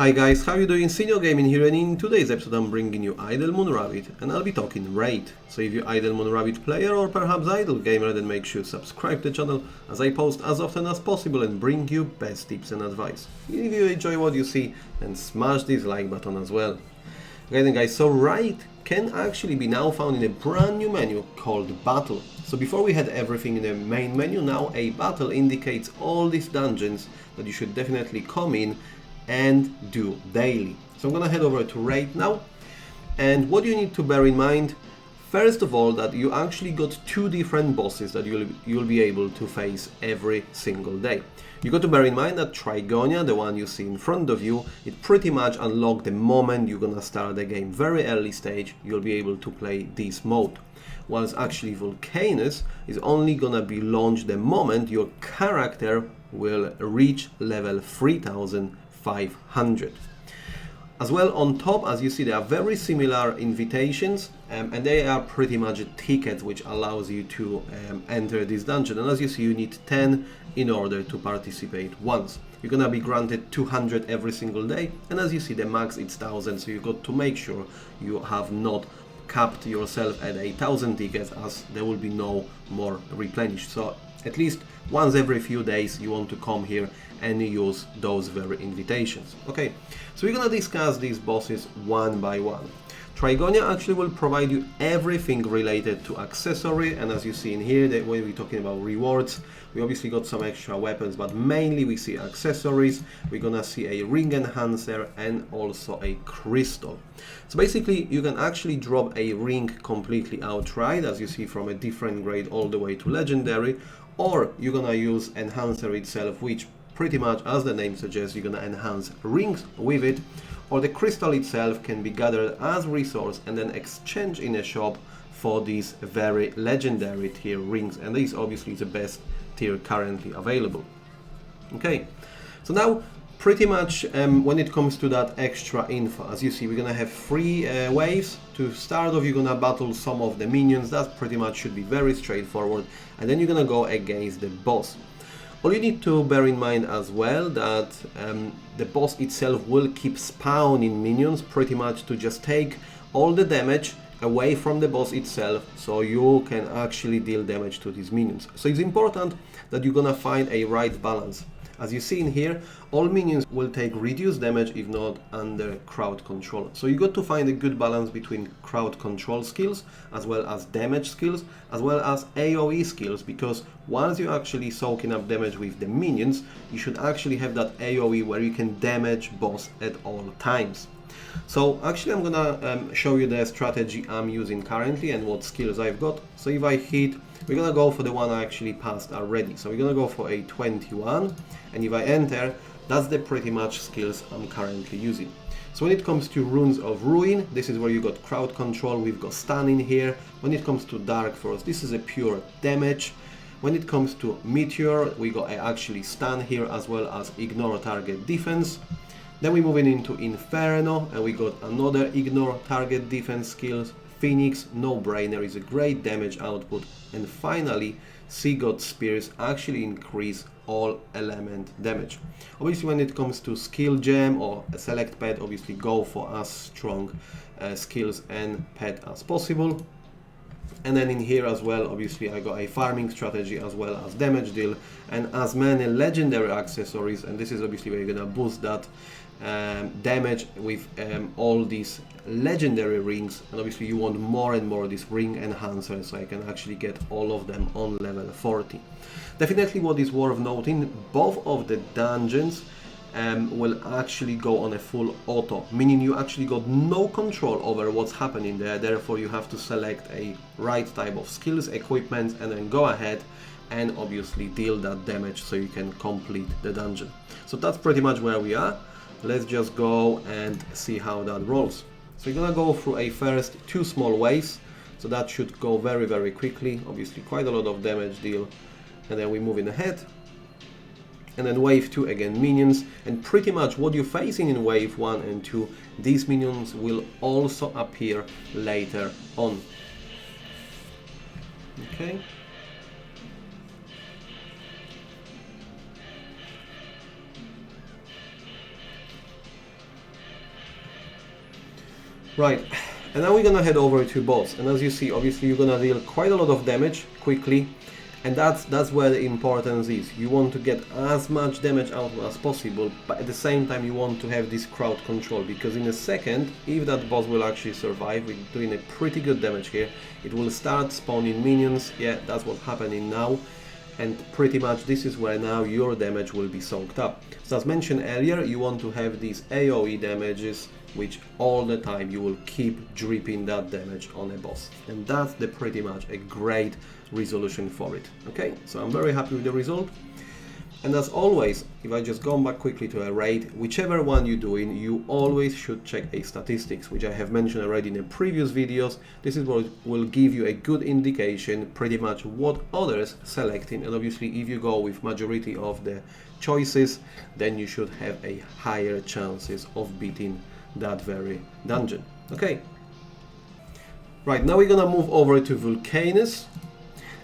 Hi guys, how you doing? Senior Gaming here, and in today's episode I'm bringing you Idle Moon Rabbit and I'll be talking raid. So if you're Idle Moon Rabbit player or perhaps Idle gamer, then make sure to subscribe to the channel as I post as often as possible and bring you best tips and advice. If you enjoy what you see, then smash this like button as well. Okay then guys, so raid can actually be now found in a brand new menu called Battle. So before we had everything in the main menu, now a battle indicates all these dungeons that you should definitely come in and do daily. So I'm gonna head over to raid now, and what you need to bear in mind, first of all, that you actually got two different bosses that you'll be able to face every single day. You got to bear in mind that Trigonia, the one you see in front of you, it pretty much unlocked the moment you're gonna start the game. Very early stage, you'll be able to play this mode. Whilst actually Volcanus is only gonna be launched the moment your character will reach level 3500. As well, on top, as you see, there are very similar invitations, and they are pretty much a ticket which allows you to enter this dungeon. And as you see, you need 10 in order to participate once. You're gonna be granted 200 every single day, and as you see, the max is 1000, so you got to make sure you have not capped yourself at 1000 tickets, as there will be no more replenished. So at least once every few days you want to come here and use those very invitations. Okay, so we're gonna discuss these bosses one by one. Trigonia actually will provide you everything related to accessory, and as you see in here, that when we're talking about rewards, we obviously got some extra weapons, but mainly we see accessories. We're gonna see a ring enhancer and also a crystal. So basically you can actually drop a ring completely outright, as you see, from a different grade all the way to legendary, or you're gonna use enhancer itself, which pretty much, as the name suggests, you're gonna enhance rings with it, or the crystal itself can be gathered as resource and then exchanged in a shop for these very legendary tier rings, and this obviously is the best tier currently available. Okay, so now pretty much when it comes to that extra info, as you see, we're gonna have three waves. To start off, you're gonna battle some of the minions. That pretty much should be very straightforward, and then you're gonna go against the boss. All you need to bear in mind as well that the boss itself will keep spawning minions pretty much to just take all the damage away from the boss itself, so you can actually deal damage to these minions. So it's important that you're gonna find a right balance. As you see in here, all minions will take reduced damage if not under crowd control. So you got to find a good balance between crowd control skills as well as damage skills as well as AoE skills, because once you're actually soaking up damage with the minions, you should actually have that AoE where you can damage boss at all times. So actually I'm gonna show you the strategy I'm using currently and what skills I've got. So if I hit, we're gonna go for the one I actually passed already. So we're gonna go for a 21, and if I enter, that's the pretty much skills I'm currently using. So when it comes to Runes of Ruin, this is where you got crowd control, we've got stun in here. When it comes to Dark Force, this is a pure damage. When it comes to Meteor, we got actually stun here as well as ignore target defense. Then we're moving into Inferno, and we got another ignore target defense skills. Phoenix, no brainer, is a great damage output. And finally, Sea God Spears actually increase all element damage. Obviously when it comes to skill gem or a select pet, obviously go for as strong skills and pet as possible. And then in here as well, obviously I got a farming strategy as well as damage deal and as many legendary accessories, and this is obviously where you're gonna boost that damage with all these legendary rings, and obviously you want more and more of these ring enhancers, so I can actually get all of them on level 40. Definitely what is worth noting, both of the dungeons will actually go on a full auto, meaning you actually got no control over what's happening there. Therefore you have to select a right type of skills, equipment, and then go ahead and obviously deal that damage so you can complete the dungeon. So that's pretty much where we are. Let's just go and see how that rolls. So you're gonna go through a first two small waves, so that should go very, very quickly. Obviously quite a lot of damage deal, and then we're moving ahead. And then wave 2 again, minions, and pretty much what you're facing in wave 1 and 2, these minions will also appear later on. Okay. Right, and now we're gonna head over to boss, and as you see, obviously you're gonna deal quite a lot of damage quickly, and that's where the importance is. You want to get as much damage out as possible, but at the same time you want to have this crowd control, because in a second, if that boss will actually survive, we're doing a pretty good damage here, it will start spawning minions. Yeah, that's what's happening now. And pretty much this is where now your damage will be soaked up. So as mentioned earlier, you want to have these AoE damages, which all the time you will keep dripping that damage on a boss. And that's pretty much a great resolution for it. Okay, so I'm very happy with the result. And as always, if I just go back quickly to a raid, whichever one you're doing, you always should check a statistics, which I have mentioned already in the previous videos. This is what will give you a good indication pretty much what others selecting, and obviously if you go with majority of the choices, then you should have a higher chances of beating that very dungeon. Okay, right, now we're gonna move over to Vulcanus.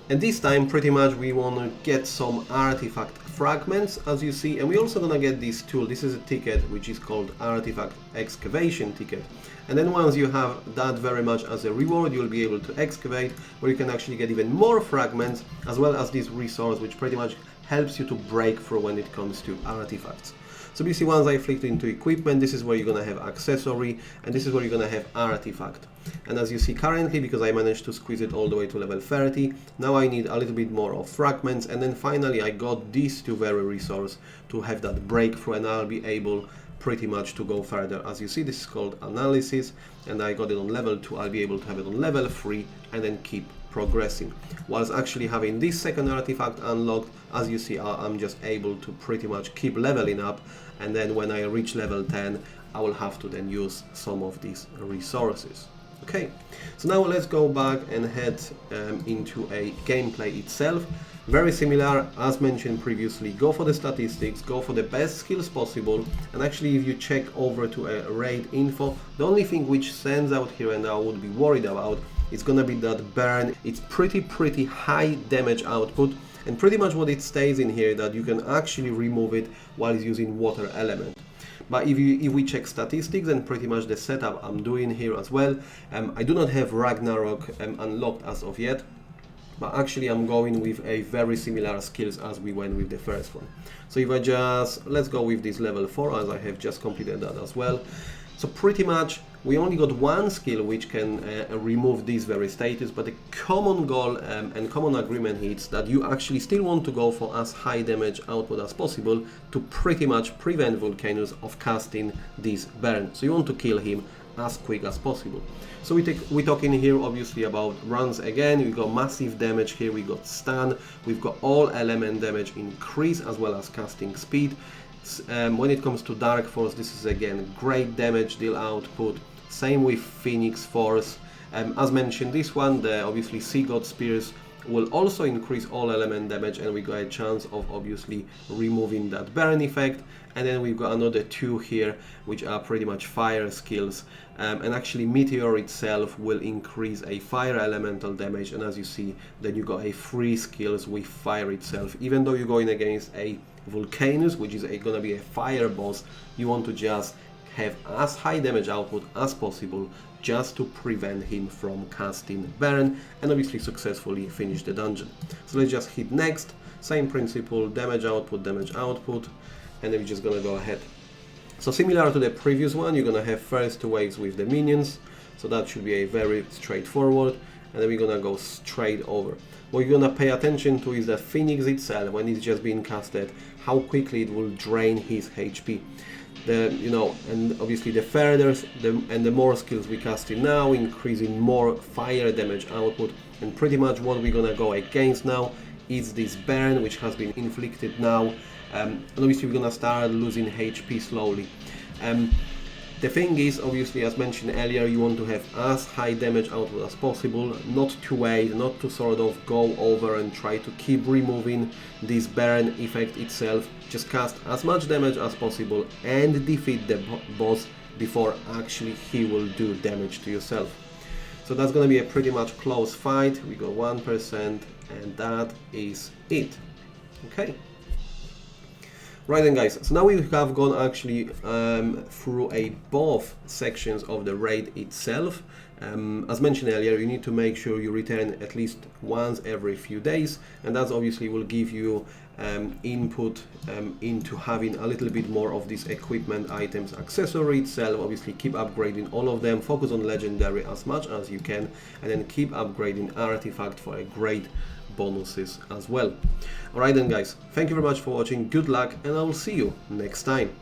And this time pretty much we want to get some artifact fragments, as you see, and we're also gonna get this tool. This is a ticket which is called artifact excavation ticket, and then once you have that very much as a reward, you'll be able to excavate, where you can actually get even more fragments, as well as this resource which pretty much helps you to break through when it comes to artifacts. So basically once I flicked into equipment, this is where you're gonna have accessory, and this is where you're gonna have artifact. And as you see currently, because I managed to squeeze it all the way to level 30, now I need a little bit more of fragments, and then finally I got these two very resources to have that breakthrough, and I'll be able pretty much to go further. As you see, this is called analysis, and I got it on level 2, I'll be able to have it on level 3, and then keep progressing. Whilst actually having this second artifact unlocked, as you see, I'm just able to pretty much keep leveling up, and then when I reach level 10, I will have to then use some of these resources. Okay, so now let's go back and head into a gameplay itself. Very similar, as mentioned previously, go for the statistics, go for the best skills possible, and actually if you check over to a raid info, the only thing which stands out here and I would be worried about is gonna be that burn. It's pretty high damage output, and pretty much what it stays in here that you can actually remove it while using water element. But if we check statistics and pretty much the setup I'm doing here as well, I do not have Ragnarok unlocked as of yet, but actually I'm going with a very similar skills as we went with the first one. So if I just, let's go with this level 4, as I have just completed that as well. So pretty much we only got one skill which can remove this very status, but the common goal and common agreement is that you actually still want to go for as high damage output as possible to pretty much prevent Vulcanus of casting this burn. So you want to kill him as quick as possible. So we're talking here obviously about runs again. We got massive damage here, we got stun, we've got all element damage increase as well as casting speed. When it comes to Dark Force, this is again great damage deal output. Same with Phoenix Force. As mentioned, this one, the obviously Sea God Spears, will also increase all element damage, and we got a chance of obviously removing that burn effect. And then we've got another two here which are pretty much fire skills, and actually Meteor itself will increase a fire elemental damage, and as you see then you got a free skills with fire itself. Even though you're going against a Vulcanus, which is gonna be a fire boss, you want to just have as high damage output as possible just to prevent him from casting burn and obviously successfully finish the dungeon. So let's just hit next, same principle, damage output, and then we're just gonna go ahead. So similar to the previous one, you're gonna have first two waves with the minions, so that should be a very straightforward, and then we're gonna go straight over. What you're gonna pay attention to is the Phoenix itself, when it's just being casted, how quickly it will drain his HP. And obviously the further the more skills we cast in now, increasing more fire damage output, and pretty much what we're gonna go against now is this burn which has been inflicted now, and obviously we're gonna start losing HP slowly. The thing is, obviously, as mentioned earlier, you want to have as high damage output as possible, not to wait, not to sort of go over and try to keep removing this burn effect itself. Just cast as much damage as possible and defeat the boss before actually he will do damage to yourself. So that's going to be a pretty much close fight. We got 1%, and that is it. Okay. Right then guys, so now we have gone actually through both sections of the raid itself. As mentioned earlier, you need to make sure you return at least once every few days, and that obviously will give you input into having a little bit more of these equipment items, accessory itself. Obviously keep upgrading all of them, focus on legendary as much as you can, and then keep upgrading artifact for a great bonuses as well. Alright then guys, thank you very much for watching, good luck, and I will see you next time.